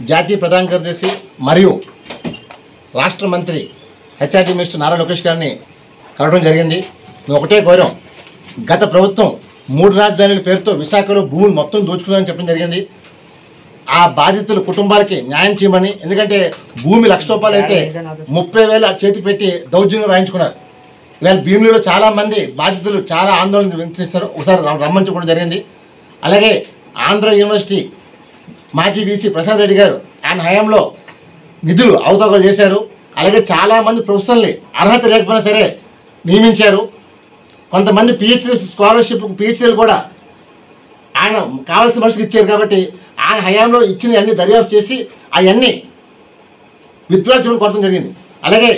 జాతీయ ప్రధాన కార్యదర్శి మరియు రాష్ట్ర మంత్రి హెచ్ఆర్డీ మినిస్టర్ నారా లోకేష్ గారిని కలవడం జరిగింది. ఒకటే గౌరవం, గత ప్రభుత్వం 3 రాజధానుల పేరుతో విశాఖలో భూములు మొత్తం దోచుకున్నారని చెప్పడం జరిగింది. ఆ బాధితుల కుటుంబాలకి న్యాయం చేయమని, ఎందుకంటే భూమి ₹1,00,000 అయితే 30,000 చేతి పెట్టి దౌర్జన్యం రాయించుకున్నారు. ఇవాళ భీమిలిలో చాలామంది బాధితులు చాలా ఆందోళన వ్యక్తిస్తారు. ఒకసారి రమ్మని చెప్పడం జరిగింది. అలాగే ఆంధ్ర యూనివర్సిటీ మాజీ వీసీ ప్రసాద్ రెడ్డి గారు ఆయన హయాంలో నిధులు అవతవకలు చేశారు. అలాగే చాలామంది ప్రొఫెసర్ని అర్హత లేకపోయినా సరే నియమించారు. కొంతమంది పిహెచ్డీ స్కాలర్షిప్ పిహెచ్డీలు కూడా ఆయన కావాల్సిన మనిషికి ఇచ్చారు. కాబట్టి ఆయన హయాంలో ఇచ్చిన అన్ని దర్యాప్తు చేసి అవన్నీ విత్డ్రా చేయడం కొట్టడం జరిగింది. అలాగే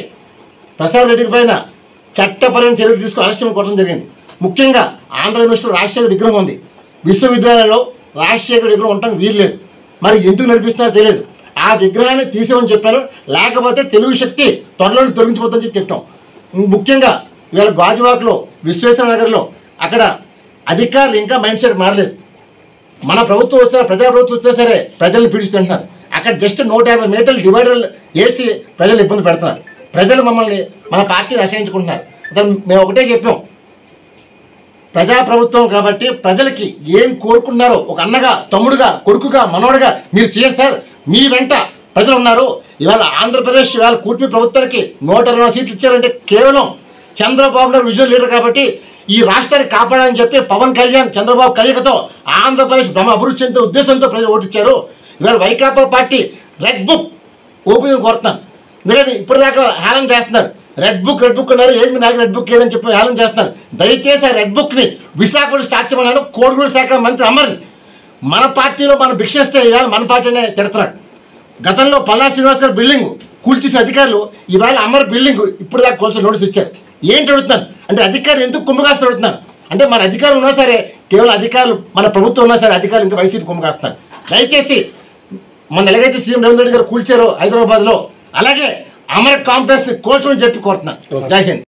ప్రసాద్ రెడ్డి పైన చట్టపరమైన చర్యలు తీసుకుని అరెస్ట్ చేయడం కొట్టడం జరిగింది. ముఖ్యంగా ఆంధ్ర యూనివర్సిటీలో రాజశేఖర్ విగ్రహం ఉంది. విశ్వవిద్యాలయంలో రాజశేఖర్ విగ్రహం ఉండటానికి వీలు లేదు. మరి ఎందుకు నడిపిస్తున్నారో తెలియదు. ఆ విగ్రహాన్ని తీసేమని చెప్పారు. లేకపోతే తెలుగు శక్తి త్వరలో తొలగించిపోతుందని చెప్పి చెప్పాం. ముఖ్యంగా ఇవాళ గాజువాకలో విశ్వేశ్వర నగర్లో అక్కడ అధికారులు ఇంకా మైండ్ సెట్ మారలేదు. మన ప్రభుత్వం వస్తే ప్రజాప్రభుత్వం వస్తే సరే ప్రజల్ని పీడిస్తుంటున్నారు. అక్కడ జస్ట్ 150 మీటర్లు డివైడర్లు వేసి ప్రజలు ఇబ్బంది పెడుతున్నారు. ప్రజలు మమ్మల్ని మన పార్టీని అసహించుకుంటున్నారు. మేము ఒకటే చెప్పాం, ప్రజాప్రభుత్వం కాబట్టి ప్రజలకి ఏం కోరుకున్నారో ఒక అన్నగా, తమ్ముడుగా, కొడుకుగా, మనవడుగా మీరు చేయండి సార్. మీ వెంట ప్రజలు ఉన్నారు. ఇవాళ ఆంధ్రప్రదేశ్ ఇవాళ కూటమి ప్రభుత్వానికి 120 సీట్లు ఇచ్చారంటే కేవలం చంద్రబాబు నాయుడు విజువల్ లీడర్ కాబట్టి ఈ రాష్ట్రాన్ని కాపాడాలని చెప్పి పవన్ కళ్యాణ్ చంద్రబాబు కలయికతో ఆంధ్రప్రదేశ్ భ్రమ అభివృద్ధి చెందే ఉద్దేశంతో ప్రజలు ఓటిచ్చారు. ఇవాళ Vaikapa party red book open కోరుతున్నాను. ఎందుకంటే ఇప్పటిదాకా హేళన చేస్తున్నారు. రెడ్ బుక్ అన్నారు, ఏది నాకు రెడ్ బుక్ ఏదని చెప్పి హేళన చేస్తున్నారు. దయచేసి ఆ రెడ్ బుక్ని విశాఖలో స్టార్ట్ చేయమన్నాడు కోడిగూడు శాఖ మంత్రి అమర్ని. మన పార్టీలో మనం భిక్షిస్తే ఇవాళ మన పార్టీనే తిడుతున్నాడు. గతంలో పల్లా శ్రీనివాస్ గారు బిల్డింగ్ కూల్చేసిన అధికారులు ఇవాళ అమర్ బిల్డింగ్ ఇప్పుడు దాకా కొంచెం నోటీస్ ఇచ్చారు. ఏంటి అడుగుతున్నాను అంటే అధికారులు ఎందుకు కుమ్మకాస్తూ అడుగుతున్నారు అంటే మన అధికారులు ఉన్నా సరే, కేవలం అధికారులు మన ప్రభుత్వం ఉన్నా సరే అధికారులు ఇంకా వైసీపీ కుమ్మకాస్తున్నారు. దయచేసి మొన్న ఎలాగైతే సీఎం రేవంత్ రెడ్డి గారు కూల్చారో హైదరాబాద్లో, అలాగే అమర్ కాంప్లెక్స్ కోల్చమని చెప్పి కోరుతున్నాను. జై హింద్.